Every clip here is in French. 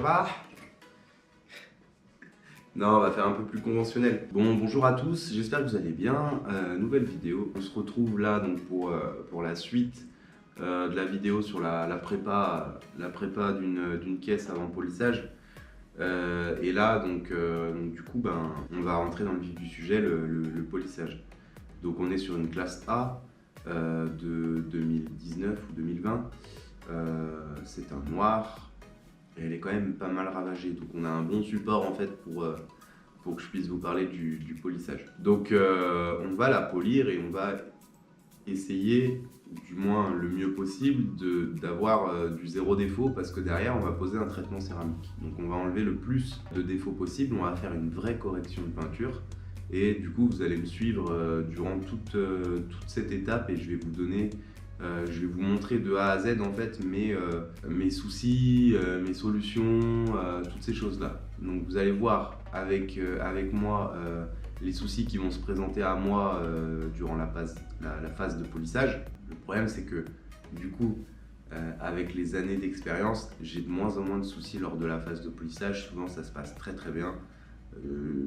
ça va? Non, on va faire un peu plus conventionnel. Bon, bonjour à tous, j'espère que vous allez bien. Nouvelle vidéo. On se retrouve là donc pour la suite de la vidéo sur la prépa d'une caisse avant polissage. Et là, donc, du coup, on va rentrer dans le vif du sujet, le polissage. Donc on est sur une classe A de 2019 ou 2020. C'est un noir. Et elle est quand même pas mal ravagée, donc on a un bon support en fait pour que je puisse vous parler du polissage. Donc on va la polir et on va essayer, du moins le mieux possible, d'avoir du zéro défaut, parce que derrière on va poser un traitement céramique. Donc on va enlever le plus de défauts possible, on va faire une vraie correction de peinture. Et du coup vous allez me suivre durant toute cette étape et je vais vous donner... je vais vous montrer de A à Z en fait mes soucis, mes solutions, toutes ces choses-là. Donc vous allez voir avec moi les soucis qui vont se présenter à moi durant la phase de polissage. Le problème c'est que du coup avec les années d'expérience, j'ai de moins en moins de soucis lors de la phase de polissage. Souvent ça se passe très très bien.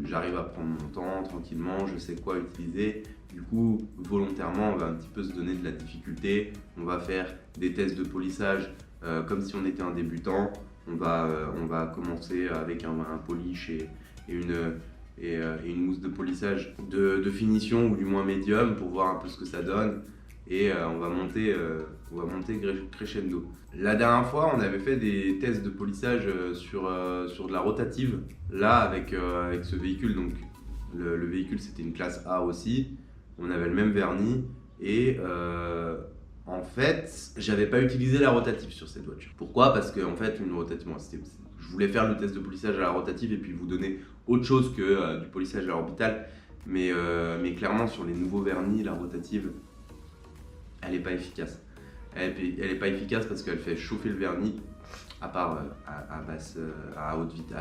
J'arrive à prendre mon temps tranquillement, je sais quoi utiliser. Du coup, volontairement, on va un petit peu se donner de la difficulté. On va faire des tests de polissage comme si on était un débutant. On va commencer avec un polish et une mousse de polissage de finition ou du moins médium pour voir un peu ce que ça donne. Et on va monter crescendo. La dernière fois, on avait fait des tests de polissage sur de la rotative. Là, avec ce véhicule, donc le véhicule c'était une classe A aussi. On avait le même vernis et en fait, j'avais pas utilisé la rotative sur cette voiture. Pourquoi? Parce que en fait, une rotative, je voulais faire le test de polissage à la rotative et puis vous donner autre chose que du polissage à l'orbital. Mais clairement, sur les nouveaux vernis, la rotative, elle n'est pas efficace. Elle n'est pas efficace parce qu'elle fait chauffer le vernis, à part à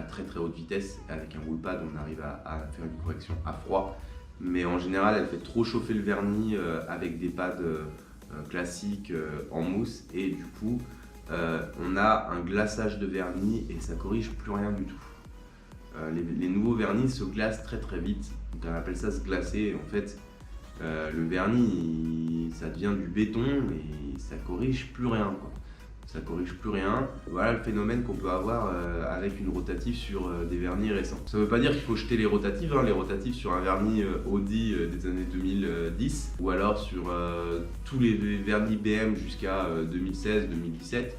très très haute vitesse. Avec un roule-pad, on arrive à faire une correction à froid. Mais en général, elle fait trop chauffer le vernis avec des pads classiques en mousse. Et du coup, on a un glaçage de vernis et ça corrige plus rien du tout. Les nouveaux vernis se glacent très très vite. Donc on appelle ça se glacer. En fait, le vernis, ça devient du béton et ça corrige plus rien, quoi. Ça corrige plus rien. Voilà le phénomène qu'on peut avoir avec une rotative sur des vernis récents. Ça ne veut pas dire qu'il faut jeter les rotatives, hein. Les rotatives sur un vernis Audi des années 2010 ou alors sur tous les vernis BM jusqu'à 2016-2017.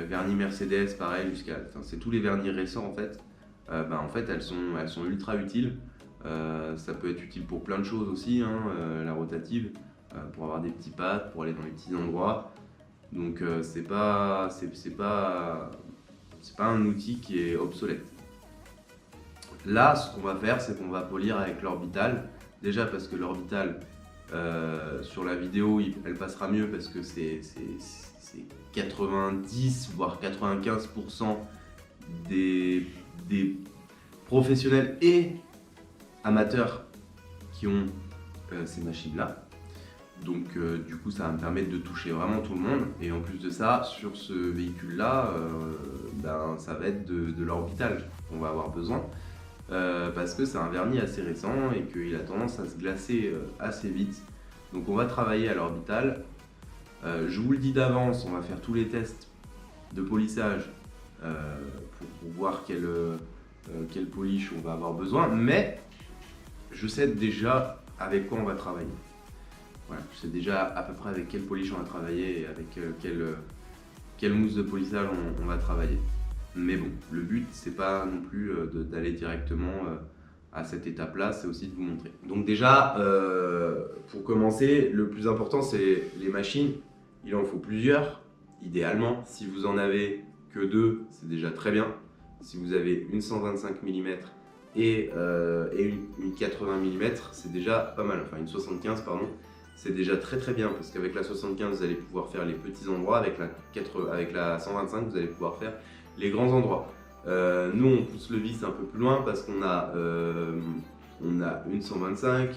Vernis Mercedes, pareil, c'est tous les vernis récents en fait. En fait, elles sont ultra utiles. Ça peut être utile pour plein de choses aussi, hein, la rotative, pour avoir des petits pads, pour aller dans les petits endroits. Donc c'est pas un outil qui est obsolète. Là, ce qu'on va faire, c'est qu'on va polir avec l'orbital. Déjà parce que l'orbital, sur la vidéo, elle passera mieux parce que c'est 90 voire 95% des professionnels et amateurs qui ont ces machines-là. Donc du coup ça va me permettre de toucher vraiment tout le monde. Et en plus de ça, sur ce véhicule-là, ça va être de l'orbital qu'on va avoir besoin. Parce que c'est un vernis assez récent et qu'il a tendance à se glacer assez vite. Donc on va travailler à l'orbital. Je vous le dis d'avance, on va faire tous les tests de polissage pour voir quel polish on va avoir besoin. Mais je sais déjà avec quoi on va travailler. Voilà, je sais déjà à peu près avec quel polish on va travailler et avec quelle mousse de polissage on va travailler. Mais bon, le but c'est pas non plus d'aller directement à cette étape-là, c'est aussi de vous montrer. Donc déjà, pour commencer, le plus important c'est les machines. Il en faut plusieurs, idéalement. Si vous en avez que deux, c'est déjà très bien. Si vous avez une 125 mm et une 80 mm, c'est déjà pas mal. Enfin, une 75, pardon. C'est déjà très très bien parce qu'avec la 75 vous allez pouvoir faire les petits endroits, avec la 125 vous allez pouvoir faire les grands endroits. Nous on pousse le vis un peu plus loin parce qu'on a une 125,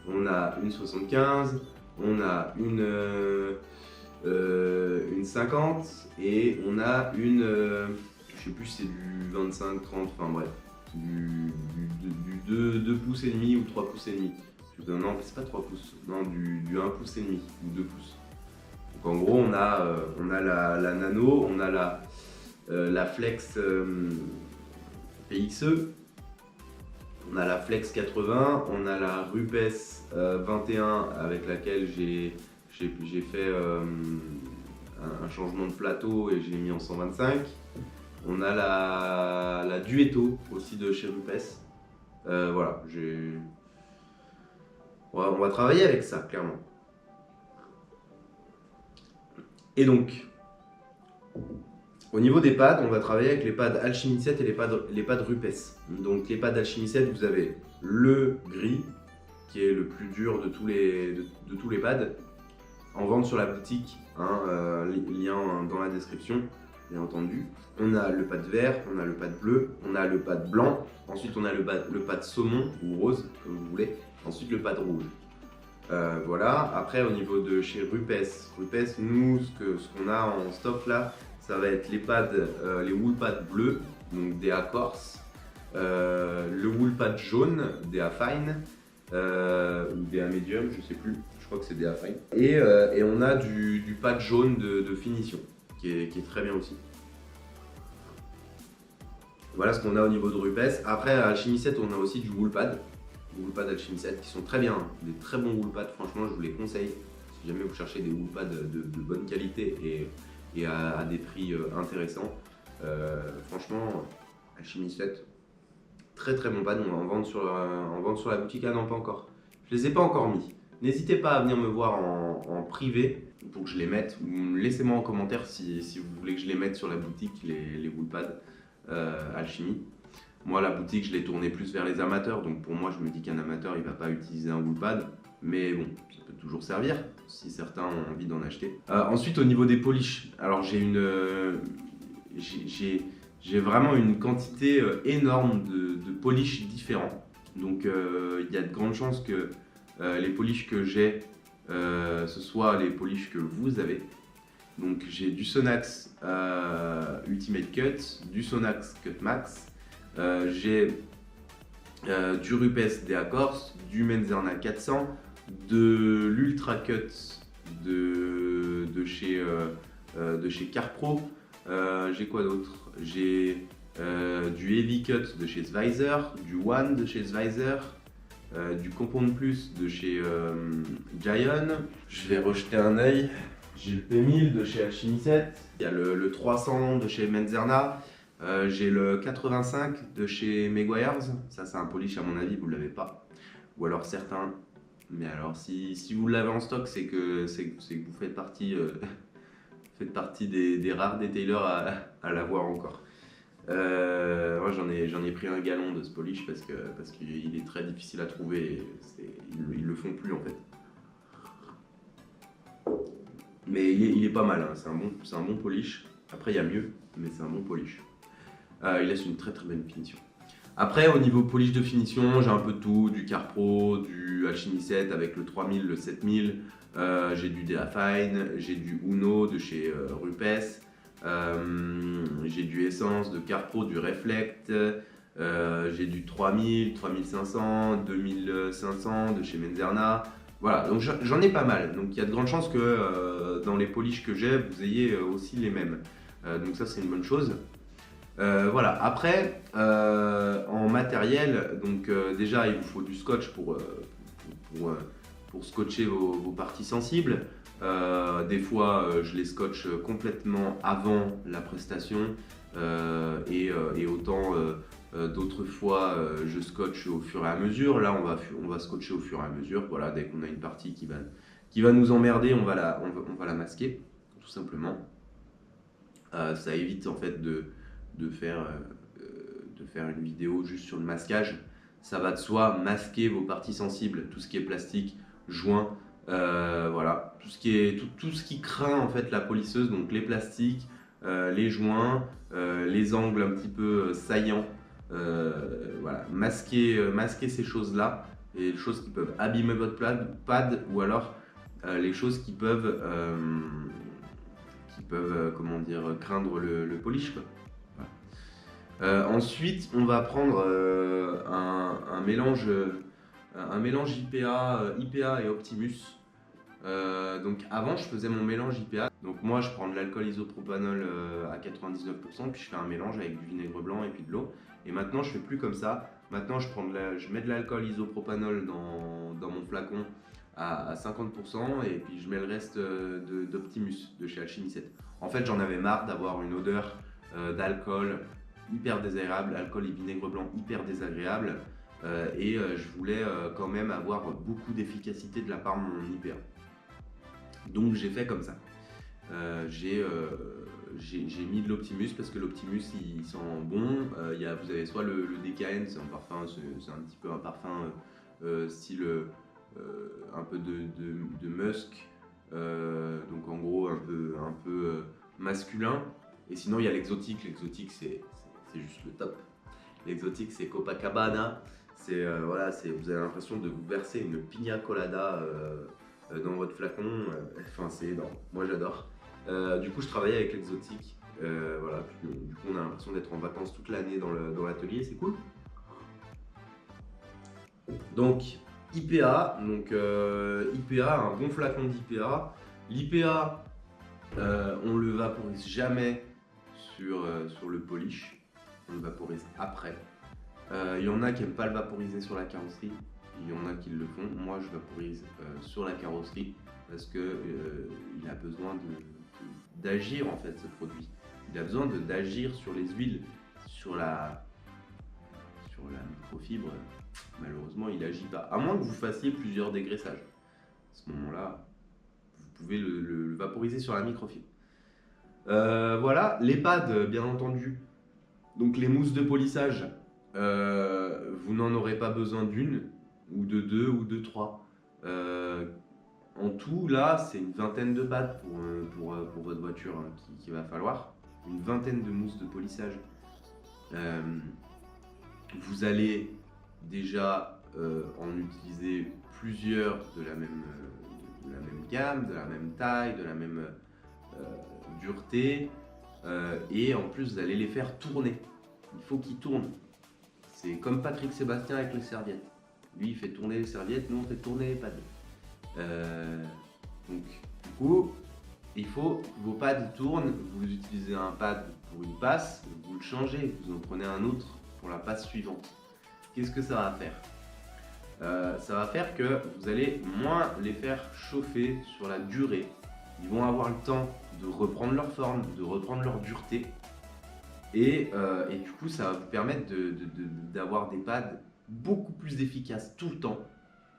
on a une 75, on a une 50 et on a une je sais plus si c'est du 25, 30, enfin bref, du 2 pouces et demi ou 3 pouces et demi. Non, c'est pas 3 pouces, non, du 1 pouce et demi ou 2 pouces. Donc en gros, on a la Nano, on a la Flex PXE, on a la Flex 80, on a la Rupes 21 avec laquelle j'ai fait un changement de plateau et j'ai mis en 125. On a la Duetto aussi de chez Rupes. Voilà, on va travailler avec ça, clairement. Et donc, au niveau des pads, on va travailler avec les pads Alchemy 7 et les pads Rupes. Donc les pads Alchemy 7, vous avez le gris, qui est le plus dur de tous les pads, en vente sur la boutique, lien dans la description, bien entendu. On a le pad vert, on a le pad bleu, on a le pad blanc, ensuite on a le pad saumon ou rose, comme vous voulez, ensuite le pad rouge. Voilà, après au niveau de chez Rupes, nous, ce qu'on a en stock là, ça va être les pads, les wool pads bleus, donc DA Corse, le wool pad jaune, DA Fine, ou DA Medium, je sais plus, je crois que c'est DA Fine. Et on a du pad jaune de finition, qui est très bien aussi. Voilà ce qu'on a au niveau de Rupes. Après à Alchemy 7, on a aussi du wool pad Alchemy 7 qui sont très bien, des très bons wool pads, franchement je vous les conseille. Si jamais vous cherchez des wool pads de bonne qualité et à des prix intéressants, franchement Alchemy 7, très très bon pad, on va en vendre sur la boutique. Ah non, pas encore, je les ai pas encore mis. N'hésitez pas à venir me voir en privé pour que je les mette, ou laissez-moi en commentaire si vous voulez que je les mette sur la boutique, les wool pads Alchemy. Moi, la boutique, je l'ai tournée plus vers les amateurs, donc pour moi, je me dis qu'un amateur, il va pas utiliser un wool pad, mais bon, ça peut toujours servir si certains ont envie d'en acheter. Ensuite, au niveau des polishes, alors j'ai vraiment une quantité énorme de polishes différents, donc il y a de grandes chances que les polishes que j'ai, ce soit les polishes que vous avez. Donc j'ai du Sonax Ultimate Cut, du Sonax Cut Max, j'ai du Rupes DA Corse, du Menzerna 400, de l'Ultra Cut de chez Carpro. J'ai quoi d'autre? J'ai du Heavy Cut de chez Sveiser, du One de chez Sveiser, du Compound Plus de chez Giant. Je vais rejeter un œil. J'ai le P1000 de chez Alchemy 7, il y a le 300 de chez Menzerna, j'ai le 85 de chez Meguiar's. Ça c'est un polish à mon avis, vous ne l'avez pas. Ou alors certains, mais alors si vous l'avez en stock, c'est que vous faites partie, des rares détailers à l'avoir encore. Moi j'en ai pris un galon de ce polish parce qu'il est très difficile à trouver, ils le font plus en fait. Mais il est pas mal, hein. C'est un bon polish. Après il y a mieux, mais c'est un bon polish. Il laisse une très très belle finition. Après au niveau polish de finition, j'ai un peu de tout, du Carpro, du Alchemy 7 avec le 3000, le 7000, j'ai du DA Fine, j'ai du Uno de chez Rupes, j'ai du Essence de Carpro, du Reflect, j'ai du 3000, 3500, 2500 de chez Menzerna. Voilà, donc j'en ai pas mal, donc il y a de grandes chances que dans les polishes que j'ai, vous ayez aussi les mêmes. Donc ça c'est une bonne chose. Voilà, après en matériel, donc déjà il vous faut du scotch pour scotcher vos parties sensibles. Des fois je les scotche complètement avant la prestation et autant d'autres fois je scotche au fur et à mesure. Là on va scotcher au fur et à mesure. Voilà, dès qu'on a une partie qui va nous emmerder, on va la masquer tout simplement. Ça évite en fait de faire une vidéo juste sur le masquage. Ça va de soi, masquer vos parties sensibles, tout ce qui est plastique, joint, voilà, tout ce qui craint en fait la polisseuse, donc les plastiques, les joints, les angles un petit peu saillants, voilà, masquer ces choses-là, et les choses qui peuvent abîmer votre pad, ou alors les choses qui peuvent comment dire, craindre le polish, quoi. Voilà. Ensuite, on va prendre un mélange IPA et Optimus. Donc avant, je faisais mon mélange IPA. Donc moi, je prends de l'alcool isopropanol à 99%, puis je fais un mélange avec du vinaigre blanc et puis de l'eau. Et maintenant, je fais plus comme ça. Maintenant, je mets de l'alcool isopropanol dans mon flacon à 50% et puis je mets le reste d'Optimus de chez Alchimie 7. En fait, j'en avais marre d'avoir une odeur d'alcool hyper désagréable, alcool et vinaigre blanc hyper désagréable. Je voulais quand même avoir beaucoup d'efficacité de la part de mon IPA. Donc j'ai fait comme ça. J'ai mis de l'Optimus parce que l'Optimus il sent bon. Vous avez soit le DKN, c'est un parfum, c'est un petit peu un parfum style un peu de musk, donc en gros un peu masculin. Et sinon il y a l'exotique. L'exotique c'est juste le top. L'exotique c'est Copacabana. Voilà, vous avez l'impression de vous verser une pina colada dans votre flacon. Enfin c'est énorme, moi j'adore. Du coup je travaillais avec l'exotique. Voilà, du coup on a l'impression d'être en vacances toute l'année dans l'atelier, c'est cool. Donc IPA, IPA, un bon flacon d'IPA. L'IPA, on le vaporise jamais sur le polish, on le vaporise après. Il y en a qui n'aiment pas le vaporiser sur la carrosserie, il y en a qui le font. Moi je vaporise sur la carrosserie parce que il a besoin d'agir en fait, ce produit. Il a besoin d'agir sur les huiles, sur la microfibre. Malheureusement il n'agit pas, à moins que vous fassiez plusieurs dégraissages. À ce moment là vous pouvez le vaporiser sur la microfibre. Voilà, les pads bien entendu, donc les mousses de polissage, vous n'en aurez pas besoin d'une ou de deux ou de trois. En tout là c'est une vingtaine de pads pour votre voiture hein, qu'il va falloir, une vingtaine de mousses de polissage. Vous allez déjà en utiliser plusieurs de la même gamme, de la même taille, de la même dureté, et en plus vous allez les faire tourner. Il faut qu'ils tournent. C'est comme Patrick Sébastien avec les serviettes. Lui il fait tourner les serviettes, nous on fait tourner les pads. Donc du coup il faut que vos pads tournent. Vous utilisez un pad pour une passe, vous le changez, vous en prenez un autre pour la passe suivante. Qu'est-ce que ça va faire? Ça va faire que vous allez moins les faire chauffer sur la durée. Ils vont avoir le temps de reprendre leur forme, de reprendre leur dureté. Et du coup, ça va vous permettre d'avoir des pads beaucoup plus efficaces tout le temps.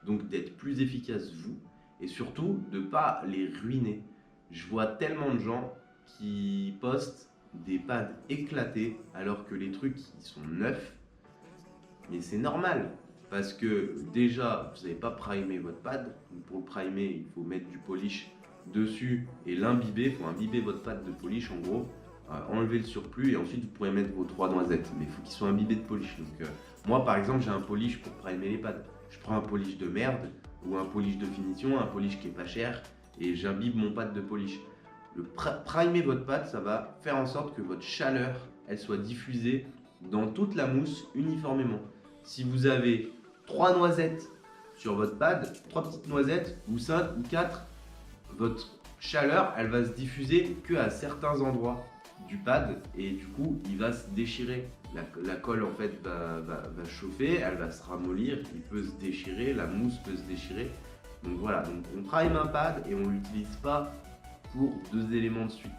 Donc d'être plus efficace vous. Et surtout, de ne pas les ruiner. Je vois tellement de gens qui postent des pads éclatés alors que les trucs ils sont neufs. Mais c'est normal. Parce que déjà, vous n'avez pas primé votre pad. Donc pour le primer, il faut mettre du polish dessus et l'imbiber. Il faut imbiber votre pad de polish en gros. Enlever le surplus et ensuite vous pourrez mettre vos 3 noisettes. Mais il faut qu'ils soient imbibés de polish. Donc moi par exemple, j'ai un polish pour primer les pads. Je prends un polish de merde ou un polish de finition, un polish qui est pas cher et j'imbibe mon pad de polish. Le primer votre pad, ça va faire en sorte que votre chaleur, elle soit diffusée dans toute la mousse uniformément. Si vous avez 3 noisettes sur votre pad, 3 petites noisettes, ou 5 ou 4, votre chaleur, elle va se diffuser que à certains endroits du pad et du coup, il va se déchirer. La colle en fait va chauffer, elle va se ramollir, il peut se déchirer, la mousse peut se déchirer. Donc voilà, donc on prime un pad et on ne l'utilise pas pour 2 éléments de suite.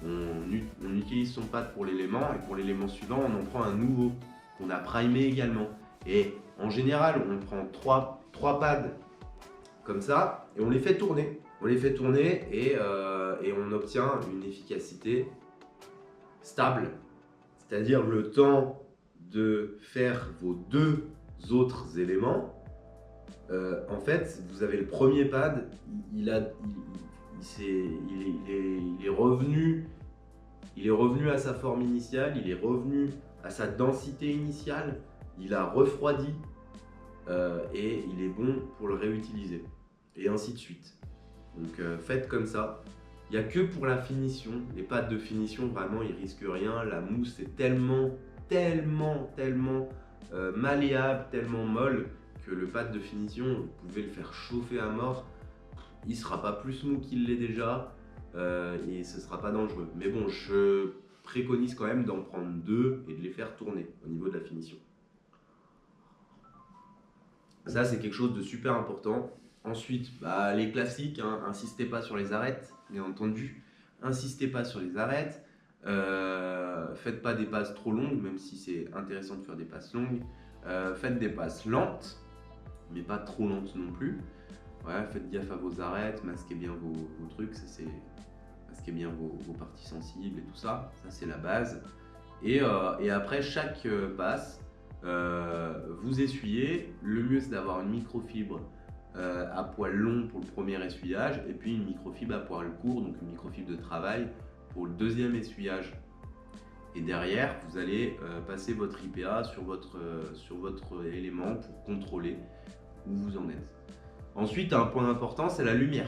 On utilise son pad pour l'élément et pour l'élément suivant, on en prend un nouveau qu'on a primé également. Et en général, on prend 3 pads comme ça et on les fait tourner. On les fait tourner et on obtient une efficacité stable. C'est-à-dire le temps de faire vos 2 autres éléments. En fait, vous avez le premier pad, il est revenu à sa forme initiale, il est revenu à sa densité initiale, il a refroidi et il est bon pour le réutiliser et ainsi de suite. Donc faites comme ça. Il n'y a que pour la finition, les pads de finition vraiment ils risquent rien, la mousse est tellement tellement malléable, tellement molle que le pad de finition, vous pouvez le faire chauffer à mort, il sera pas plus mou qu'il l'est déjà et ce sera pas dangereux. Mais bon, je préconise quand même d'en prendre 2 et de les faire tourner au niveau de la finition. Ça, c'est quelque chose de super important. Ensuite, les classiques, hein, insistez pas sur les arêtes, bien entendu. Insistez pas sur les arêtes. Faites pas des passes trop longues, même si c'est intéressant de faire des passes longues. Faites des passes lentes, mais pas trop lentes non plus. Ouais, faites gaffe à vos arêtes, masquez bien vos trucs, masquez bien vos parties sensibles et tout ça. Ça, c'est la base. Et après chaque passe, vous essuyez. Le mieux, c'est d'avoir une microfibre à poil long pour le premier essuyage et puis une microfibre à poil court, donc une microfibre de travail pour le deuxième essuyage. Et derrière, vous allez passer votre IPA sur votre élément pour contrôler où vous en êtes. Ensuite, un point important, c'est la lumière.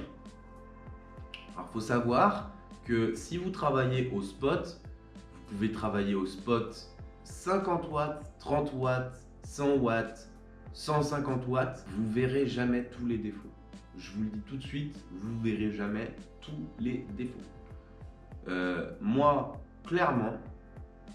Alors, il faut savoir que si vous travaillez au spot, vous pouvez travailler au spot 50 watts, 30 watts, 100 watts, 150 watts, vous verrez jamais tous les défauts. Je vous le dis tout de suite, vous verrez jamais tous les défauts. Moi, clairement,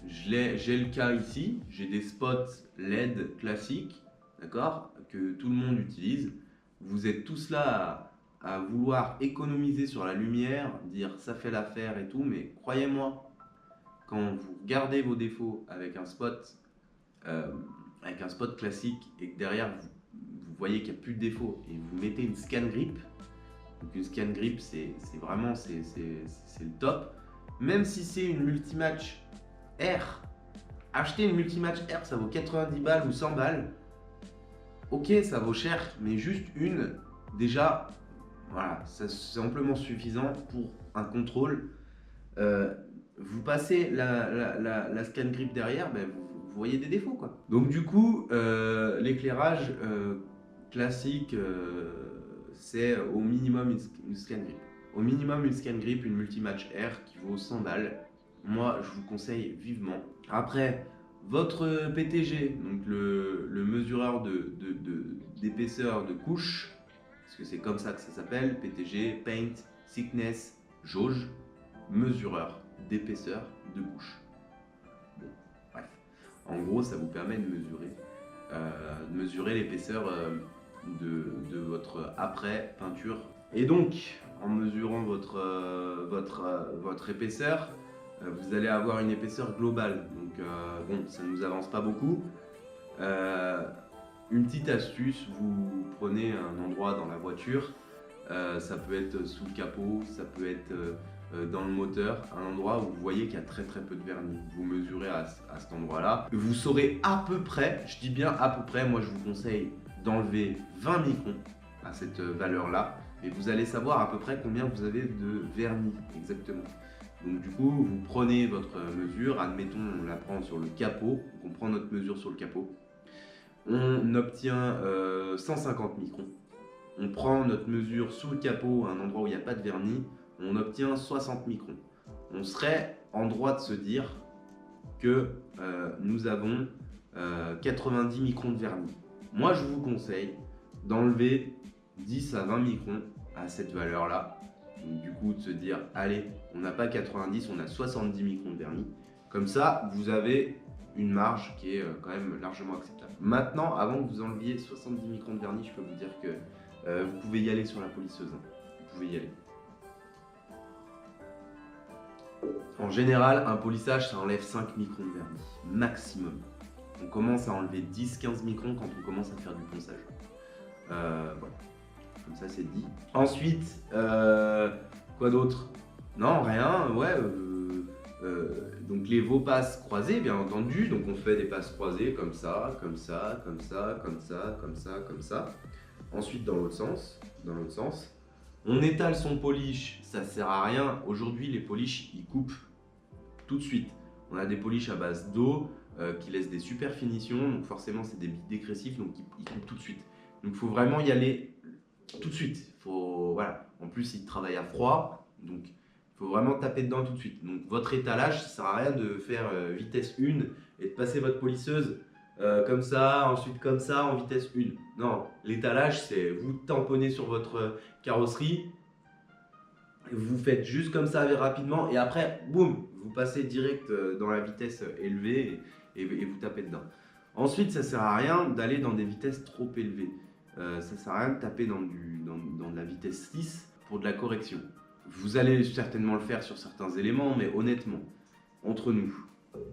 j'ai le cas ici, j'ai des spots LED classiques, d'accord, que tout le monde utilise. Vous êtes tous là à vouloir économiser sur la lumière, dire ça fait l'affaire et tout, mais croyez-moi, quand vous regardez vos défauts avec un spot classique et que derrière vous voyez qu'il n'y a plus de défauts et vous mettez une scan grip, donc une scan grip c'est vraiment le top. Même si c'est une multimatch R, acheter une multimatch R ça vaut 90 balles ou 100 balles. Ok, ça vaut cher, mais juste une, déjà, voilà, c'est amplement suffisant pour un contrôle. Vous passez la scan grip derrière, vous voyez des défauts, quoi. Donc du coup, l'éclairage classique, c'est au minimum une scan grip. Au minimum une scan grip, une multimatch R qui vaut 100 balles. Moi, je vous conseille vivement. Après, votre PTG, donc le mesureur d'épaisseur de couche, parce que c'est comme ça que ça s'appelle, PTG, Paint, Thickness, Jauge, mesureur d'épaisseur de couche. Bon, bref. En gros, ça vous permet de mesurer l'épaisseur de votre après peinture. Et donc, en mesurant votre épaisseur, vous allez avoir une épaisseur globale. Donc, bon, ça ne nous avance pas beaucoup. Une petite astuce, vous prenez un endroit dans la voiture, ça peut être sous le capot, ça peut être dans le moteur, un endroit où vous voyez qu'il y a très peu de vernis. Vous mesurez à cet endroit-là. Vous saurez à peu près, je dis bien à peu près, moi je vous conseille d'enlever 20 microns à cette valeur-là, et vous allez savoir à peu près combien vous avez de vernis exactement. Donc du coup, vous prenez votre mesure, admettons on la prend sur le capot, donc on prend notre mesure sur le capot, on obtient 150 microns. On prend notre mesure sous le capot, à un endroit où il n'y a pas de vernis, on obtient 60 microns. On serait en droit de se dire que nous avons 90 microns de vernis. Moi, je vous conseille d'enlever 10 à 20 microns à cette valeur-là. Donc, du coup, de se dire, allez, on n'a pas 90, on a 70 microns de vernis. Comme ça, vous avez une marge qui est quand même largement acceptable. Maintenant, avant que vous enleviez 70 microns de vernis, je peux vous dire que vous pouvez y aller sur la polisseuse. Hein. Vous pouvez y aller. En général, un polissage, ça enlève 5 microns de vernis, maximum. On commence à enlever 10-15 microns quand on commence à faire du ponçage. Voilà. Comme ça, c'est dit. Ensuite, quoi d'autre? Non, rien, ouais. Donc les veaux passes croisées, bien entendu. Donc on fait des passes croisées comme ça, comme ça, comme ça, comme ça, comme ça, comme ça. Ensuite dans l'autre sens, On étale son polish, ça sert à rien. Aujourd'hui, les polishes, ils coupent tout de suite. On a des polishes à base d'eau qui laissent des super finitions. Donc forcément, c'est des bits dégressifs, donc ils coupent tout de suite. Donc il faut vraiment y aller tout de suite. Voilà. En plus, ils travaillent à froid, donc il faut vraiment taper dedans tout de suite. Donc votre étalage, ça sert à rien de faire vitesse 1 et de passer votre polisseuse comme ça, ensuite comme ça, en vitesse 1. Non, l'étalage, c'est vous tamponnez sur votre carrosserie, vous faites juste comme ça rapidement et après, boum, vous passez direct dans la vitesse élevée et vous tapez dedans. Ensuite, ça ne sert à rien d'aller dans des vitesses trop élevées. Ça ne sert à rien de taper dans de la vitesse 6 pour de la correction. Vous allez certainement le faire sur certains éléments, mais honnêtement, entre nous,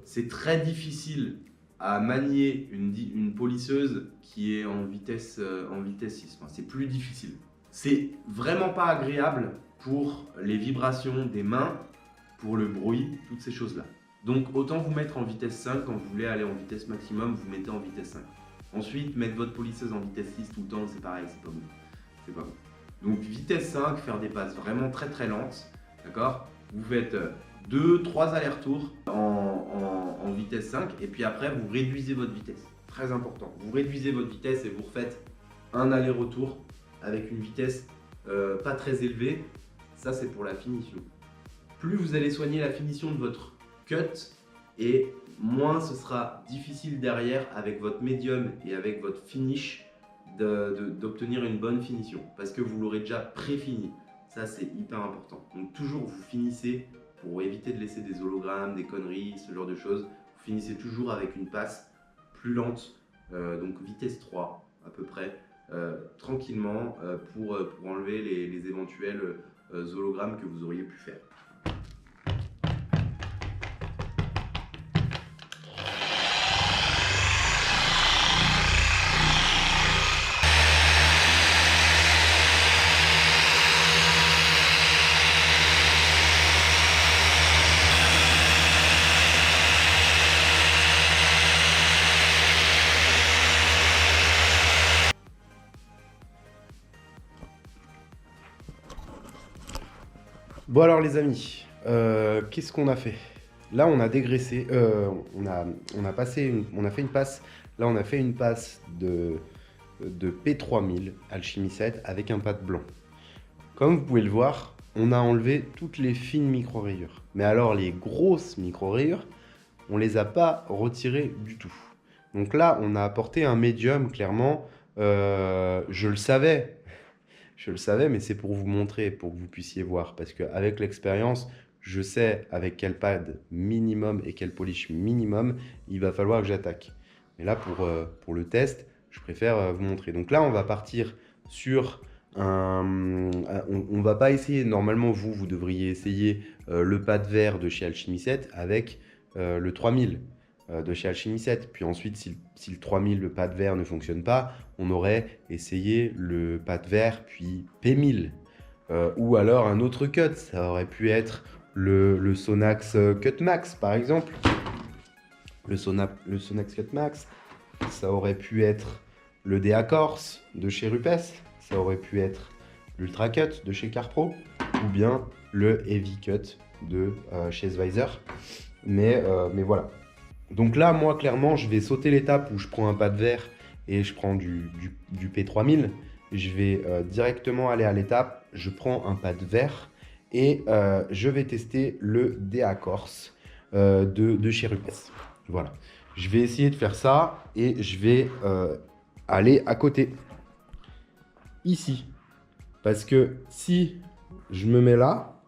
c'est très difficile à manier une polisseuse qui est en vitesse 6. Enfin, c'est plus difficile. C'est vraiment pas agréable pour les vibrations des mains, pour le bruit, toutes ces choses-là. Donc autant vous mettre en vitesse 5 quand vous voulez aller en vitesse maximum, vous mettez en vitesse 5. Ensuite, mettre votre polisseuse en vitesse 6 tout le temps, c'est pareil, c'est pas bon. C'est pas bon. Donc vitesse 5, faire des passes vraiment très très lentes, d'accord? Vous faites 2-3 allers-retours en vitesse 5 et puis après vous réduisez votre vitesse. Très important. Vous réduisez votre vitesse et vous refaites un aller-retour avec une vitesse pas très élevée. Ça c'est pour la finition. Plus vous allez soigner la finition de votre cut et moins ce sera difficile derrière avec votre médium et avec votre finish d'obtenir une bonne finition parce que vous l'aurez déjà pré-fini. Ça c'est hyper important. Donc toujours vous finissez, pour éviter de laisser des hologrammes, des conneries, ce genre de choses, vous finissez toujours avec une passe plus lente, donc vitesse 3 à peu près, tranquillement pour enlever les éventuels hologrammes que vous auriez pu faire. Bon alors les amis, qu'est-ce qu'on a fait? Là on a dégraissé, on a fait une passe, là on a fait une passe de P3000 Alchemy 7 avec un pad blanc. Comme vous pouvez le voir, on a enlevé toutes les fines micro-rayures. Mais alors les grosses micro-rayures, on les a pas retirées du tout. Donc là on a apporté un médium clairement, je le savais, mais c'est pour vous montrer, pour que vous puissiez voir. Parce qu'avec l'expérience, je sais avec quel pad minimum et quel polish minimum, il va falloir que j'attaque. Mais là, pour le test, je préfère vous montrer. Donc là, on va partir sur un... On va pas essayer, normalement, vous devriez essayer le pad vert de chez Alchemy 7 avec le 3000. De chez Alchemy 7. Puis ensuite, si le 3000, le pad vert ne fonctionne pas, on aurait essayé le pad vert, puis P1000. Ou alors un autre cut. Ça aurait pu être le Sonax Cut Max, par exemple. Le Sonax Cut Max. Ça aurait pu être le DA Corse de chez Rupes. Ça aurait pu être l'Ultra Cut de chez Carpro. Ou bien le Heavy Cut de chez Sveiser. Mais voilà. Donc là, moi, clairement, je vais sauter l'étape où je prends un pad vert et je prends du P3000. Je vais directement aller à l'étape, je prends un pad vert et je vais tester le DA Corse de chez Rupes. Voilà. Je vais essayer de faire ça et je vais aller à côté. Ici. Parce que si je me mets là,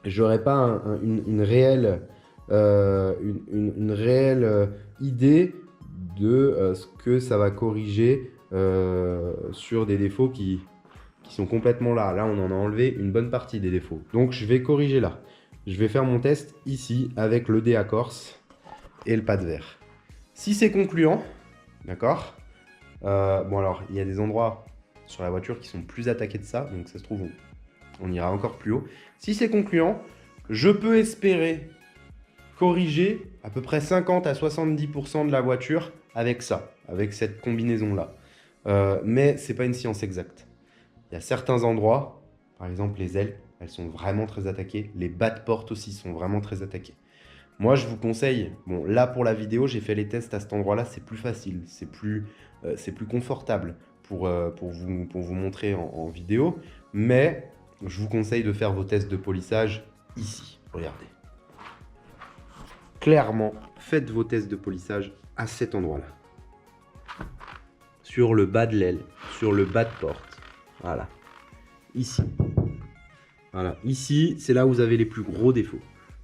j'aurai pas une réelle... une réelle idée de ce que ça va corriger sur des défauts qui sont complètement là. Là, on en a enlevé une bonne partie des défauts. Donc, je vais corriger là. Je vais faire mon test ici avec le DA Corse et le pad vert. Si c'est concluant, d'accord. Bon, alors, il y a des endroits sur la voiture qui sont plus attaqués de ça. Donc, ça se trouve, on ira encore plus haut. Si c'est concluant, je peux espérer corriger à peu près 50 à 70% de la voiture avec ça, avec cette combinaison-là. Mais ce n'est pas une science exacte. Il y a certains endroits, par exemple les ailes, elles sont vraiment très attaquées. Les bas de porte aussi sont vraiment très attaqués. Moi, je vous conseille, bon là pour la vidéo, j'ai fait les tests à cet endroit-là, c'est plus facile, c'est plus confortable pour vous montrer en vidéo. Mais je vous conseille de faire vos tests de polissage ici. Regardez. Clairement, faites vos tests de polissage à cet endroit-là. Sur le bas de l'aile, sur le bas de porte. Voilà. Ici. Voilà. Ici, c'est là où vous avez les plus gros défauts.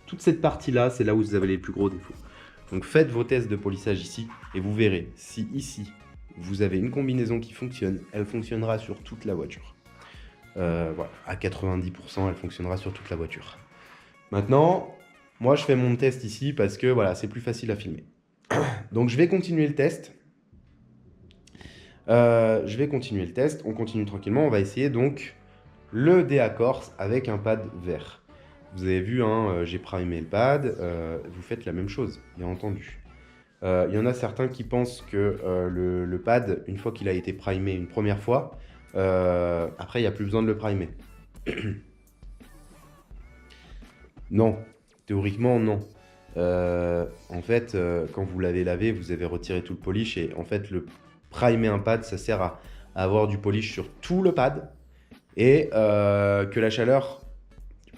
Toute cette partie-là, c'est là où vous avez les plus gros défauts. Donc faites vos tests de polissage ici et vous verrez si ici, vous avez une combinaison qui fonctionne, elle fonctionnera sur toute la voiture. Voilà, à 90%, elle fonctionnera sur toute la voiture. Maintenant, moi je fais mon test ici parce que voilà, c'est plus facile à filmer. Donc je vais continuer le test. On continue tranquillement. On va essayer donc le DA Corse avec un pad vert. Vous avez vu, hein, j'ai primé le pad. Vous faites la même chose, bien entendu. Il y en a certains qui pensent que le pad, une fois qu'il a été primé une première fois, après il n'y a plus besoin de le primer. Non, théoriquement non. En fait, quand vous l'avez lavé, vous avez retiré tout le polish et en fait le primer un pad, ça sert à avoir du polish sur tout le pad et que la chaleur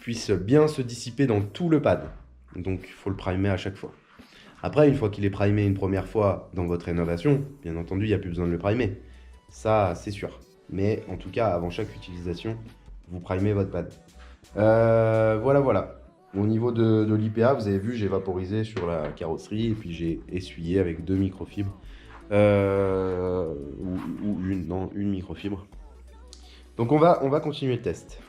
puisse bien se dissiper dans tout le pad. Donc il faut le primer à chaque fois. Après, une fois qu'il est primé une première fois dans votre rénovation, bien entendu, il n'y a plus besoin de le primer. Ça, c'est sûr. Mais en tout cas, avant chaque utilisation, vous primez votre pad. Voilà. Au niveau de l'IPA, vous avez vu, j'ai vaporisé sur la carrosserie et puis j'ai essuyé avec 2 microfibres. Une microfibre. Donc on va continuer le test.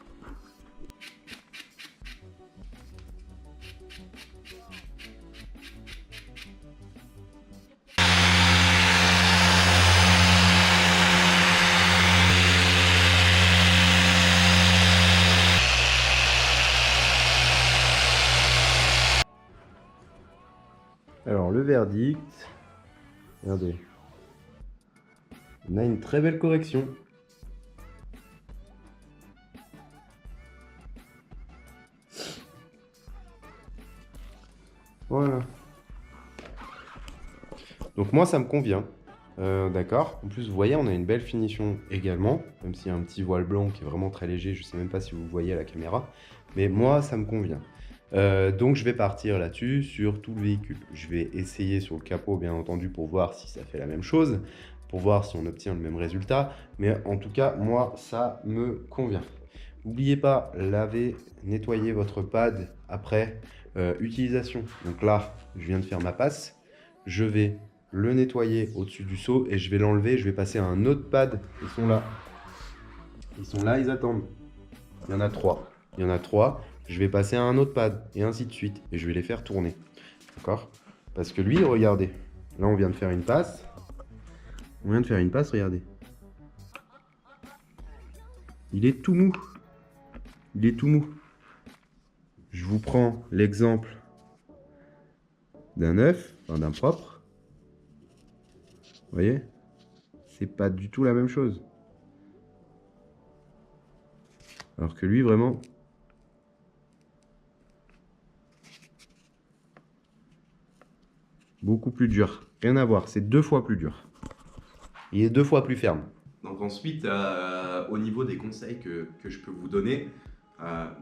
Alors le verdict, regardez, on a une très belle correction. Voilà. Donc moi ça me convient, d'accord. En plus vous voyez on a une belle finition également, même s'il y a un petit voile blanc qui est vraiment très léger, je ne sais même pas si vous voyez à la caméra, mais moi ça me convient. Donc je vais partir là-dessus sur tout le véhicule. Je vais essayer sur le capot bien entendu pour voir si ça fait la même chose, pour voir si on obtient le même résultat, mais en tout cas moi ça me convient. N'oubliez pas, laver, nettoyer votre pad après utilisation. Donc là, je viens de faire ma passe, je vais le nettoyer au-dessus du seau et je vais l'enlever, je vais passer à un autre pad. Ils sont là, ils attendent. Il y en a 3. Je vais passer à un autre pad et ainsi de suite et je vais les faire tourner. D'accord? Parce que lui, regardez, là on vient de faire une passe. Regardez. Il est tout mou. Je vous prends l'exemple d'un neuf, enfin d'un propre. Vous voyez? C'est pas du tout la même chose. Alors que lui, vraiment... beaucoup plus dur. Rien à voir, c'est 2 fois plus dur. Il est 2 fois plus ferme. Donc ensuite, au niveau des conseils que je peux vous donner,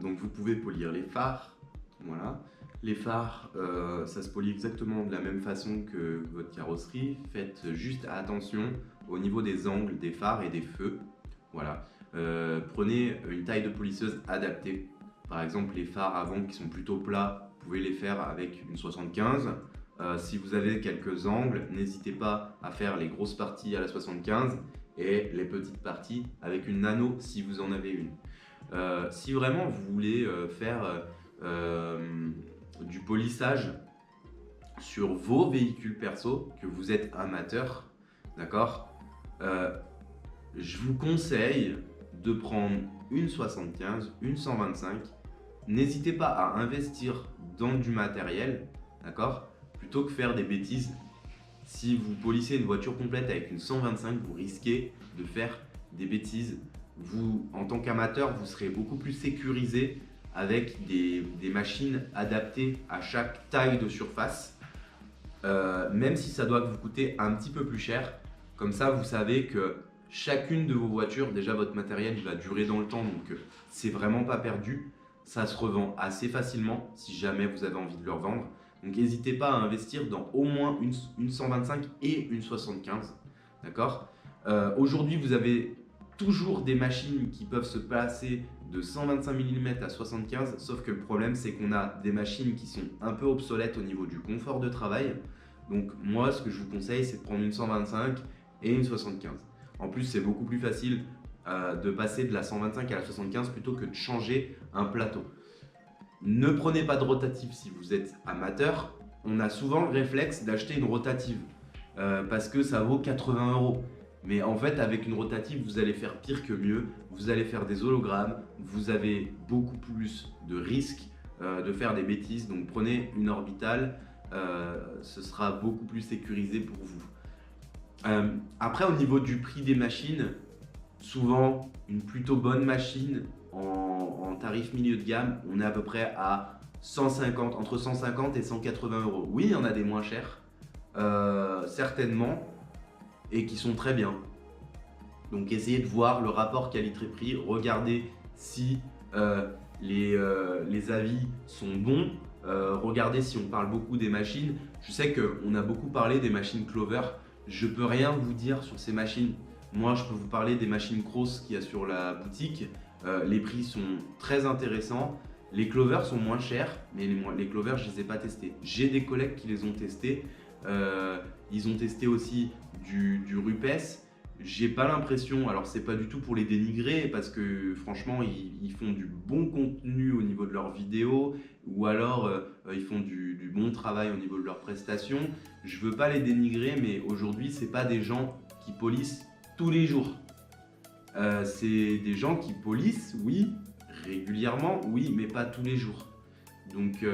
donc vous pouvez polir les phares. Voilà. Les phares, ça se polit exactement de la même façon que votre carrosserie. Faites juste attention au niveau des angles des phares et des feux. Voilà. Prenez une taille de polisseuse adaptée. Par exemple, les phares avant qui sont plutôt plats, vous pouvez les faire avec une 75. Si vous avez quelques angles, n'hésitez pas à faire les grosses parties à la 75 et les petites parties avec une nano si vous en avez une. Si vraiment vous voulez faire du polissage sur vos véhicules perso, que vous êtes amateur, d'accord, je vous conseille de prendre une 75, une 125. N'hésitez pas à investir dans du matériel, d'accord, plutôt que faire des bêtises. Si vous polissez une voiture complète avec une 125, vous risquez de faire des bêtises. Vous, en tant qu'amateur, vous serez beaucoup plus sécurisé avec des machines adaptées à chaque taille de surface, même si ça doit vous coûter un petit peu plus cher. Comme ça, vous savez que chacune de vos voitures, déjà votre matériel il va durer dans le temps, donc c'est vraiment pas perdu. Ça se revend assez facilement si jamais vous avez envie de le revendre. Donc n'hésitez pas à investir dans au moins une 125 et une 75. D'accord. Aujourd'hui, vous avez toujours des machines qui peuvent se passer de 125 mm à 75, sauf que le problème c'est qu'on a des machines qui sont un peu obsolètes au niveau du confort de travail. Donc moi, ce que je vous conseille, c'est de prendre une 125 et une 75. En plus, c'est beaucoup plus facile de passer de la 125 à la 75 plutôt que de changer un plateau. Ne prenez pas de rotative si vous êtes amateur. On a souvent le réflexe d'acheter une rotative parce que ça vaut 80 €. Mais en fait, avec une rotative, vous allez faire pire que mieux. Vous allez faire des hologrammes. Vous avez beaucoup plus de risques de faire des bêtises. Donc prenez une orbitale. Ce sera beaucoup plus sécurisé pour vous. Après, au niveau du prix des machines, souvent une plutôt bonne machine en tarif milieu de gamme, on est à peu près à 150, entre 150 et 180 €. Oui, il y en a des moins chers, certainement, et qui sont très bien. Donc essayez de voir le rapport qualité-prix, regardez si les avis sont bons, regardez si on parle beaucoup des machines. Je sais qu'on a beaucoup parlé des machines Clover, je peux rien vous dire sur ces machines. Moi, je peux vous parler des machines Cross qu'il y a sur la boutique. Les prix sont très intéressants. Les Clover sont moins chers, mais les Clover, je ne les ai pas testés. J'ai des collègues qui les ont testés. Ils ont testé aussi du Rupes. J'ai pas l'impression, alors c'est pas du tout pour les dénigrer, parce que franchement, ils font du bon contenu au niveau de leurs vidéos, ou alors ils font du bon travail au niveau de leurs prestations. Je veux pas les dénigrer, mais aujourd'hui, c'est pas des gens qui polissent tous les jours. C'est des gens qui polissent, oui, régulièrement, oui, mais pas tous les jours. Donc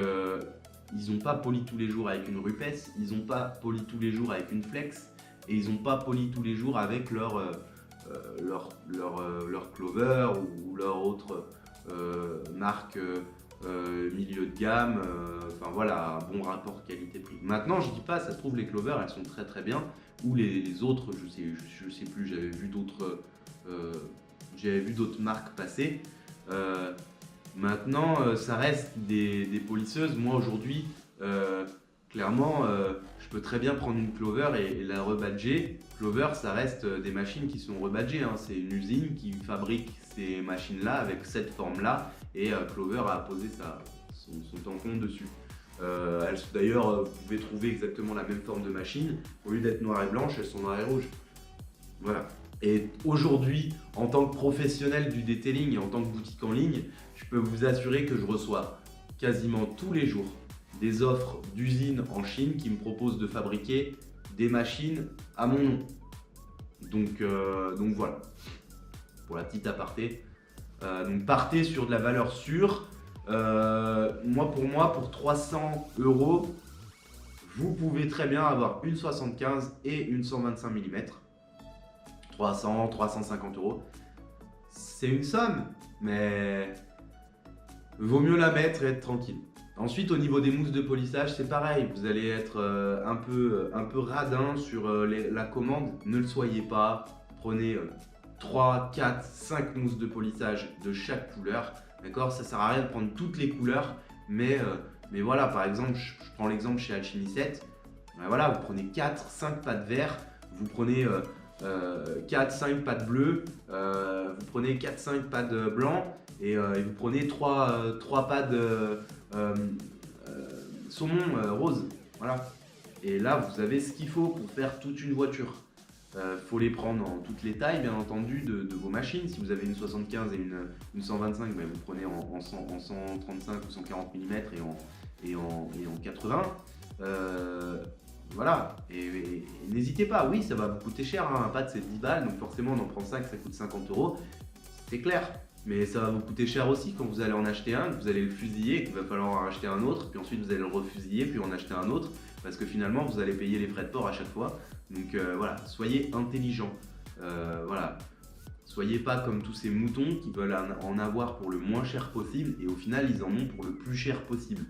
ils n'ont pas poli tous les jours avec une Rupes, ils n'ont pas poli tous les jours avec une Flex, et ils n'ont pas poli tous les jours avec leur Clover ou leur autre marque milieu de gamme. Enfin voilà, un bon rapport qualité-prix. Maintenant, je dis pas, ça se trouve les Clover, elles sont très très bien, ou les autres, je sais plus, j'avais vu d'autres marques passer. Maintenant, ça reste des polisseuses. Moi aujourd'hui, clairement, je peux très bien prendre une Clover et la rebadger. Clover, ça reste des machines qui sont rebadgées, hein. C'est une usine qui fabrique ces machines-là avec cette forme-là, et Clover a posé son tampon dessus. D'ailleurs, vous pouvez trouver exactement la même forme de machine. Au lieu d'être noire et blanche, elles sont noires et rouges. Voilà. Et aujourd'hui, en tant que professionnel du detailing et en tant que boutique en ligne, je peux vous assurer que je reçois quasiment tous les jours des offres d'usines en Chine qui me proposent de fabriquer des machines à mon nom. Donc voilà, pour la petite aparté. Donc partez sur de la valeur sûre. Pour moi, pour 300 €, vous pouvez très bien avoir une 75 et une 125 mm. 300, 350 €. C'est une somme, mais vaut mieux la mettre et être tranquille. Ensuite, au niveau des mousses de polissage, c'est pareil. Vous allez être un peu radin sur la commande. Ne le soyez pas. Prenez 3, 4, 5 mousses de polissage de chaque couleur. D'accord, ça sert à rien de prendre toutes les couleurs. Mais voilà, par exemple, je prends l'exemple chez Alchemy 7. Voilà, vous prenez 4, 5 pattes vert. Vous prenez 4, 5 pattes bleues. Vous prenez 4, 5 pattes blanc. Et vous prenez 3 pattes saumon rose. Voilà. Et là, vous avez ce qu'il faut pour faire toute une voiture. Faut les prendre en toutes les tailles, bien entendu, de vos machines. Si vous avez une 75 et une 125, ben vous prenez en 135 ou 140 mm et en 80. Voilà. Et n'hésitez pas, oui, ça va vous coûter cher. Hein. Un pad, c'est 10 balles, donc forcément, on en prend 5, ça coûte 50 €. C'est clair. Mais ça va vous coûter cher aussi quand vous allez en acheter un, que vous allez le fusiller, qu'il va falloir en acheter un autre, puis ensuite vous allez le refusiller, puis en acheter un autre, parce que finalement vous allez payer les frais de port à chaque fois. Donc voilà, soyez intelligents. Voilà. Soyez pas comme tous ces moutons qui veulent en avoir pour le moins cher possible, et au final ils en ont pour le plus cher possible.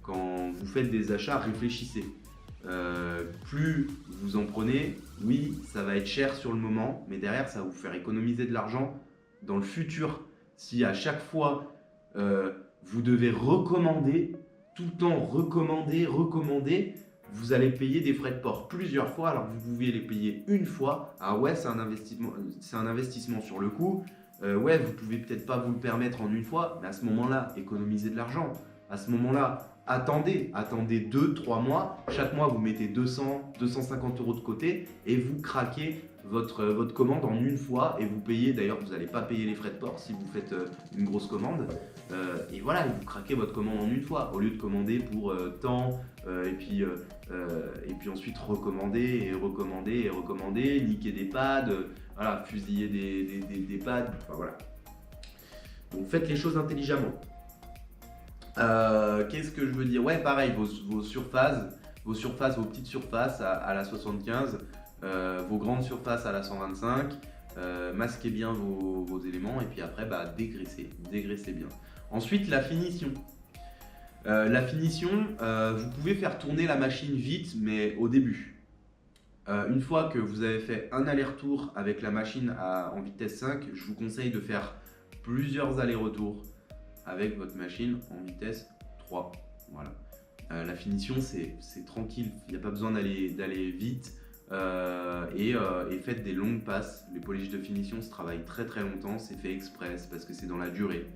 Quand vous faites des achats, réfléchissez. plus vous en prenez, oui, ça va être cher sur le moment, mais derrière, ça va vous faire économiser de l'argent dans le futur. Si à chaque fois, vous devez recommander, tout le temps recommander, vous allez payer des frais de port plusieurs fois, alors que vous pouvez les payer une fois. Ah ouais, c'est un investissement sur le coup. Ouais, vous pouvez peut-être pas vous le permettre en une fois, mais à ce moment-là, économisez de l'argent. À ce moment-là, attendez 2-3 mois. Chaque mois, vous mettez 200-250 € de côté et vous craquez votre commande en une fois et vous payez. D'ailleurs, vous n'allez pas payer les frais de port si vous faites une grosse commande. Et voilà, vous craquez votre commande en une fois au lieu de commander pour tant et puis ensuite recommander, niquer des pads, voilà, fusiller des pads. Enfin voilà. Donc faites les choses intelligemment. Qu'est-ce que je veux dire? Ouais, pareil, vos surfaces, vos petites surfaces à la 75, vos grandes surfaces à la 125, masquez bien vos éléments et puis après, dégraissez bien. Ensuite, la finition. Vous pouvez faire tourner la machine vite, mais au début. Une fois que vous avez fait un aller-retour avec la machine en vitesse 5, je vous conseille de faire plusieurs allers-retours avec votre machine en vitesse 3. Voilà. La finition, c'est tranquille, il n'y a pas besoin d'aller vite et faites des longues passes. Les polish de finition se travaillent très longtemps, c'est fait exprès parce que c'est dans la durée.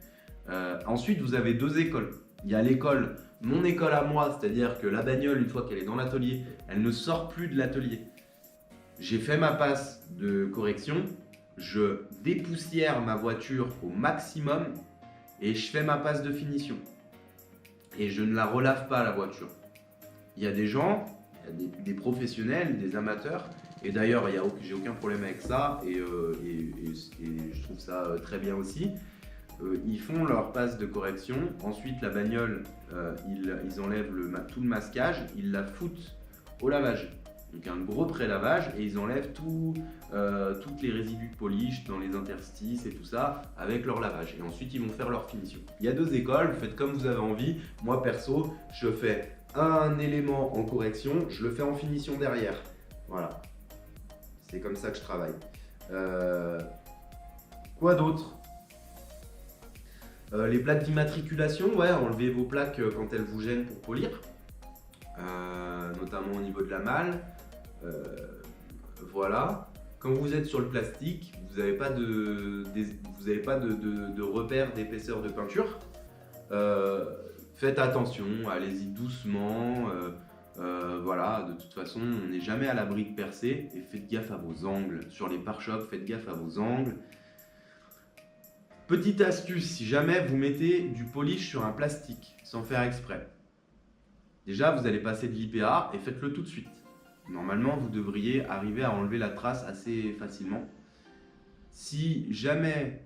Ensuite, vous avez deux écoles. Il y a l'école, mon école à moi, c'est-à-dire que la bagnole, une fois qu'elle est dans l'atelier, elle ne sort plus de l'atelier. J'ai fait ma passe de correction, je dépoussière ma voiture au maximum et je fais ma passe de finition. Et je ne la relave pas, la voiture. Il y a des gens, il y a des professionnels, des amateurs, et d'ailleurs, j'ai aucun problème avec ça, et je trouve ça très bien aussi. Ils font leur passe de correction, ensuite la bagnole, ils enlèvent tout le masquage, ils la foutent au lavage. Donc un gros pré-lavage et ils enlèvent toutes les résidus de polish dans les interstices et tout ça avec leur lavage. Et ensuite ils vont faire leur finition. Il y a deux écoles, vous faites comme vous avez envie. Moi perso, je fais un élément en correction, je le fais en finition derrière. Voilà. C'est comme ça que je travaille. Quoi d'autre? Les plaques d'immatriculation, ouais, enlevez vos plaques quand elles vous gênent pour polir, notamment au niveau de la malle. Voilà. Quand vous êtes sur le plastique, vous n'avez pas de repère d'épaisseur de peinture. Faites attention, allez-y doucement. Voilà, de toute façon, on n'est jamais à l'abri de percer et faites gaffe à vos angles. Sur les pare-chocs, faites gaffe à vos angles. Petite astuce, si jamais vous mettez du polish sur un plastique sans faire exprès, déjà vous allez passer de l'IPA et faites-le tout de suite. Normalement, vous devriez arriver à enlever la trace assez facilement. Si jamais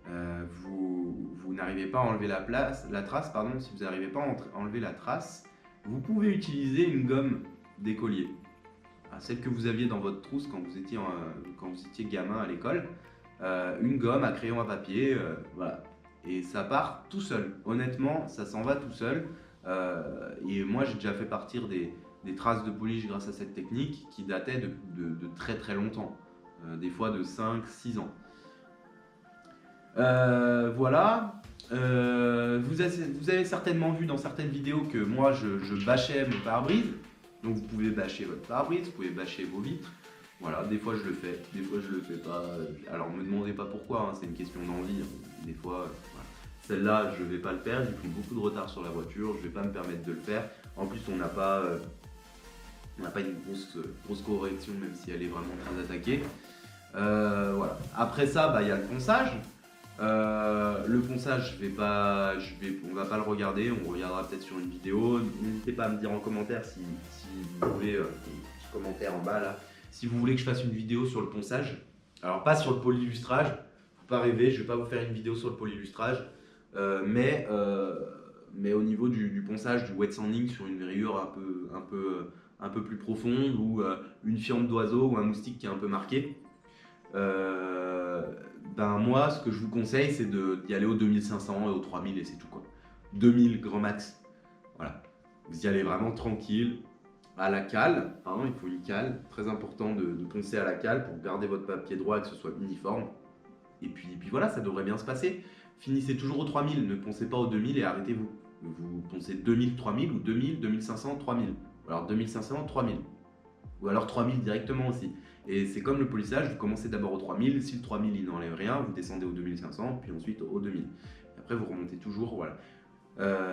vous n'arrivez pas à enlever la trace, si vous n'arrivez pas à enlever la trace, vous pouvez utiliser une gomme d'écolier. Celle que vous aviez dans votre trousse quand vous étiez gamin à l'école. Une gomme à crayon à papier, voilà. Et ça part tout seul. Honnêtement, ça s'en va tout seul. Et moi, j'ai déjà fait partir des traces de polish grâce à cette technique qui dataient de très longtemps, des fois de 5-6 ans. Voilà. Vous avez certainement vu dans certaines vidéos que moi je bâchais mon pare-brise. Donc vous pouvez bâcher votre pare-brise, vous pouvez bâcher vos vitres. Voilà, des fois je le fais, des fois je le fais pas. Alors me demandez pas pourquoi, c'est une question d'envie. Des fois, voilà. Celle-là je vais pas le faire, j'ai pris beaucoup de retard sur la voiture, je vais pas me permettre de le faire. En plus on n'a pas une grosse correction, même si elle est vraiment très attaquée. Voilà. Après ça, y a le ponçage. Le ponçage, on va pas le regarder, on regardera peut-être sur une vidéo. N'hésitez pas à me dire en commentaire si vous voulez, petit commentaire en bas là, si vous voulez que je fasse une vidéo sur le ponçage. Alors pas sur le polylustrage, faut pas rêver, je vais pas vous faire une vidéo sur le polylustrage, mais au niveau du ponçage, du wet sanding sur une rayure un peu plus profonde ou une fiente d'oiseau ou un moustique qui est un peu marqué. Moi, ce que je vous conseille, c'est d'y aller au 2500 et au 3000 et c'est tout quoi. 2000 grand max. Voilà. Vous y allez vraiment tranquille. à la cale, hein, il faut une cale, très important de poncer à la cale pour garder votre papier droit et que ce soit uniforme. Et puis voilà, ça devrait bien se passer. Finissez toujours au 3000, ne poncez pas au 2000 et arrêtez-vous. Vous poncez 2000, 3000 ou 2000, 2500, 3000. Ou alors 2500, 3000. Ou alors 3000 directement aussi. Et c'est comme le polissage, vous commencez d'abord au 3000, si le 3000 il n'enlève rien, vous descendez au 2500, puis ensuite au 2000. Et après vous remontez toujours voilà,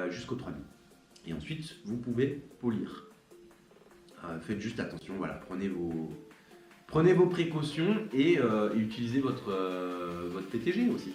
jusqu'au 3000. Et ensuite vous pouvez polir. Faites juste attention, voilà, prenez vos précautions et utilisez votre PTG aussi.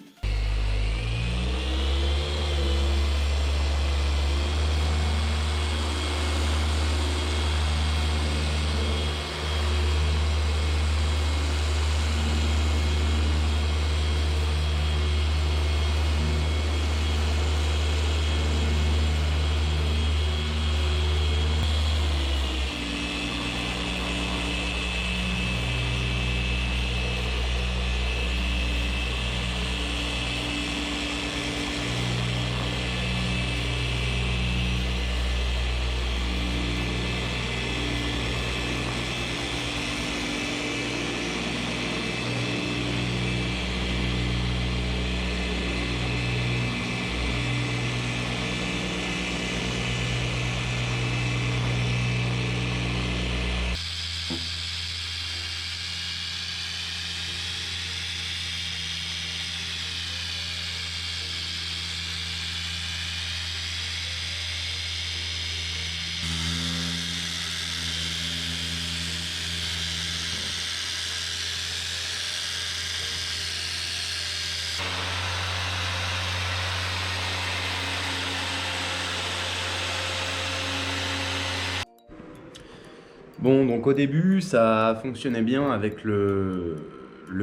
Bon, donc au début, ça fonctionnait bien avec le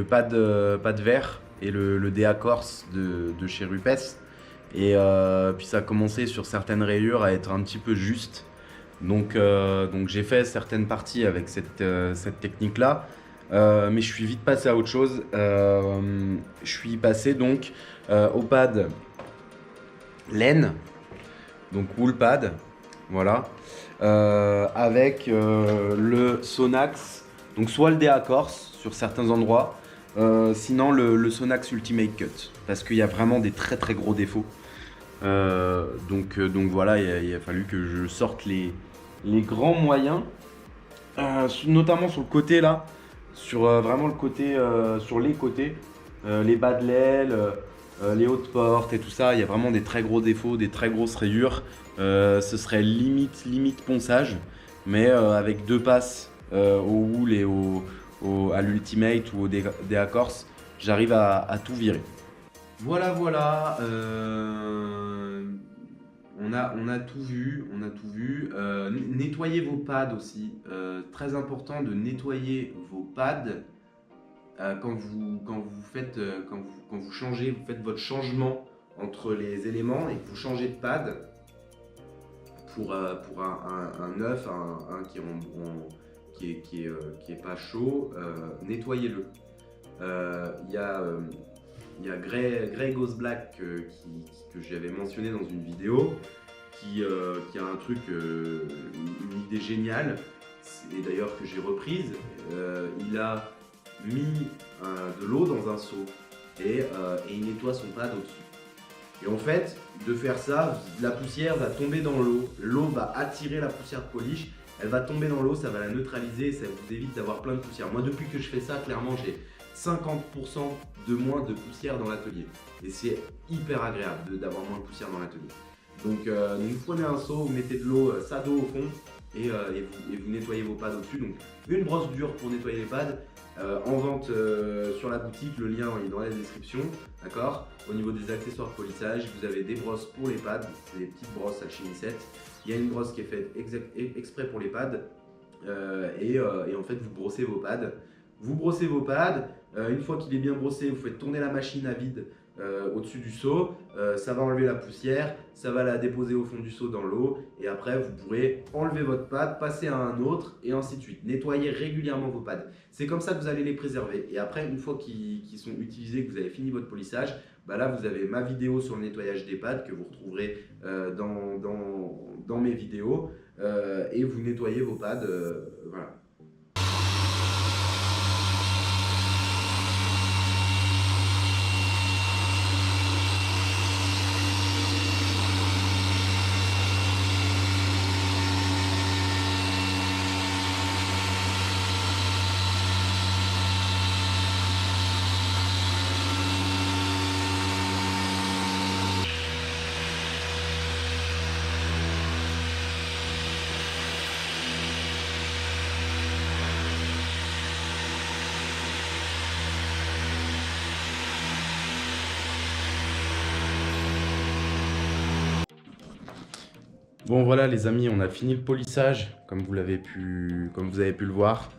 pad vert et le DA Corse de chez Rupes. Et puis ça a commencé sur certaines rayures à être un petit peu juste. Donc j'ai fait certaines parties avec cette technique-là. Mais je suis vite passé à autre chose. Je suis passé donc au pad laine, donc wool pad, voilà, avec le Sonax, donc soit le DA Corse sur certains endroits, sinon le Sonax Ultimate Cut, parce qu'il y a vraiment des très très gros défauts. Donc voilà, il a fallu que je sorte les grands moyens, notamment sur le côté là, sur vraiment le côté, sur les côtés, les bas de l'aile, les hautes portes et tout ça, il y a vraiment des très gros défauts, des très grosses rayures. Ce serait limite ponçage, mais avec 2 passes au wool et à l'Ultimate ou au DA Corse, j'arrive à tout virer. Voilà, on a tout vu, nettoyez vos pads aussi. Très important de nettoyer vos pads quand vous changez, vous faites votre changement entre les éléments et que vous changez de pad pour un neuf, un qui est pas chaud, nettoyez-le. Il y a Grey Goes Black que j'avais mentionné dans une vidéo qui a un truc, une idée géniale, et d'ailleurs que j'ai reprise. Il a mis de l'eau dans un seau et il nettoie son pad au-dessus. Et en fait, de faire ça, la poussière va tomber dans l'eau, l'eau va attirer la poussière de polish, elle va tomber dans l'eau, ça va la neutraliser et ça vous évite d'avoir plein de poussière. Moi, depuis que je fais ça, clairement, j'ai 50% de moins de poussière dans l'atelier. Et c'est hyper agréable d'avoir moins de poussière dans l'atelier. Donc vous prenez un seau, vous mettez de l'eau, ça d'eau au fond, et vous nettoyez vos pads au-dessus. Donc une brosse dure pour nettoyer les pads, en vente sur la boutique, le lien est dans la description, d'accord. Au niveau des accessoires de polissage, vous avez des brosses pour les pads, c'est des petites brosses alchimisette. Il y a une brosse qui est faite exprès pour les pads, et en fait vous brossez vos pads. Vous brossez vos pads, une fois qu'il est bien brossé, vous faites tourner la machine à vide au-dessus du seau, ça va enlever la poussière, ça va la déposer au fond du seau dans l'eau et après vous pourrez enlever votre pad, passer à un autre et ainsi de suite. Nettoyez régulièrement vos pads. C'est comme ça que vous allez les préserver et après une fois qu'ils sont utilisés, que vous avez fini votre polissage, bah là vous avez ma vidéo sur le nettoyage des pads que vous retrouverez dans mes vidéos et vous nettoyez vos pads, voilà. Bon voilà les amis, on a fini le polissage, comme vous avez pu le voir.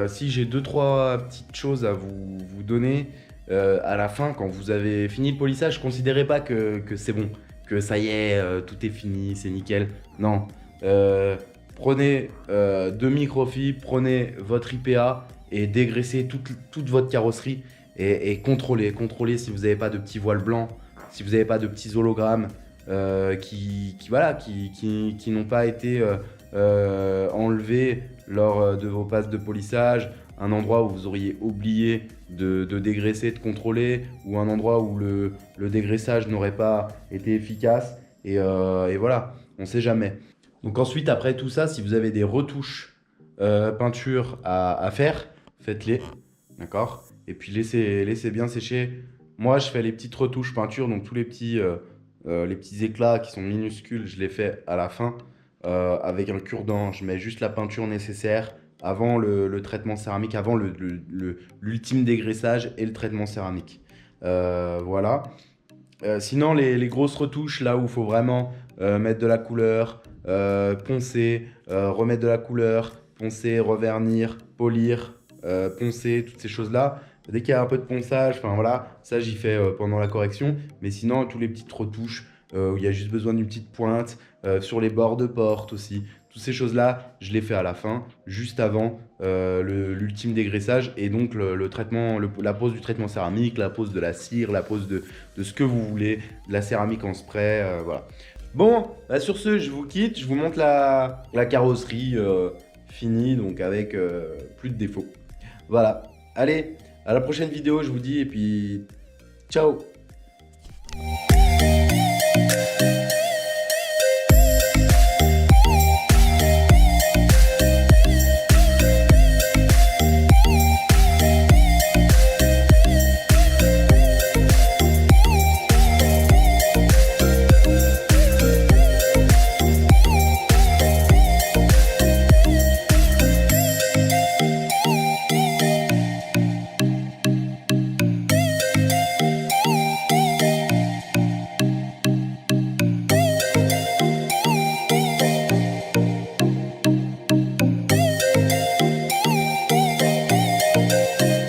Si j'ai 2-3 petites choses à vous donner, à la fin, quand vous avez fini le polissage, considérez pas que c'est bon, que ça y est, tout est fini, c'est nickel. Non, prenez 2 microfibres, prenez votre IPA et dégraissez toute votre carrosserie et contrôlez si vous n'avez pas de petits voiles blancs, si vous n'avez pas de petits hologrammes. Qui n'ont pas été enlevés lors de vos passes de polissage, un endroit où vous auriez oublié de dégraisser, de contrôler, ou un endroit où le dégraissage n'aurait pas été efficace. Et voilà, on ne sait jamais. Donc ensuite, après tout ça, si vous avez des retouches peinture à faire, faites-les, d'accord? Et puis laissez bien sécher. Moi, je fais les petites retouches peinture, donc tous les petits éclats qui sont minuscules, je les fais à la fin avec un cure-dent. Je mets juste la peinture nécessaire avant le traitement céramique, avant l'ultime dégraissage et le traitement céramique. Voilà. Sinon, les grosses retouches, là où il faut vraiment mettre de la couleur, poncer, remettre de la couleur, poncer, revernir, polir, poncer, toutes ces choses-là. Dès qu'il y a un peu de ponçage, enfin voilà, ça j'y fais pendant la correction. Mais sinon, tous les petites retouches où il y a juste besoin d'une petite pointe, sur les bords de porte aussi. Toutes ces choses-là, je les fais à la fin, juste avant l'ultime dégraissage. Et donc le traitement, la pose du traitement céramique, la pose de la cire, la pose de ce que vous voulez, de la céramique en spray, voilà. Bon, bah sur ce, je vous quitte, je vous montre la carrosserie finie, donc avec plus de défauts. Voilà, allez, à la prochaine vidéo, je vous dis, et puis ciao!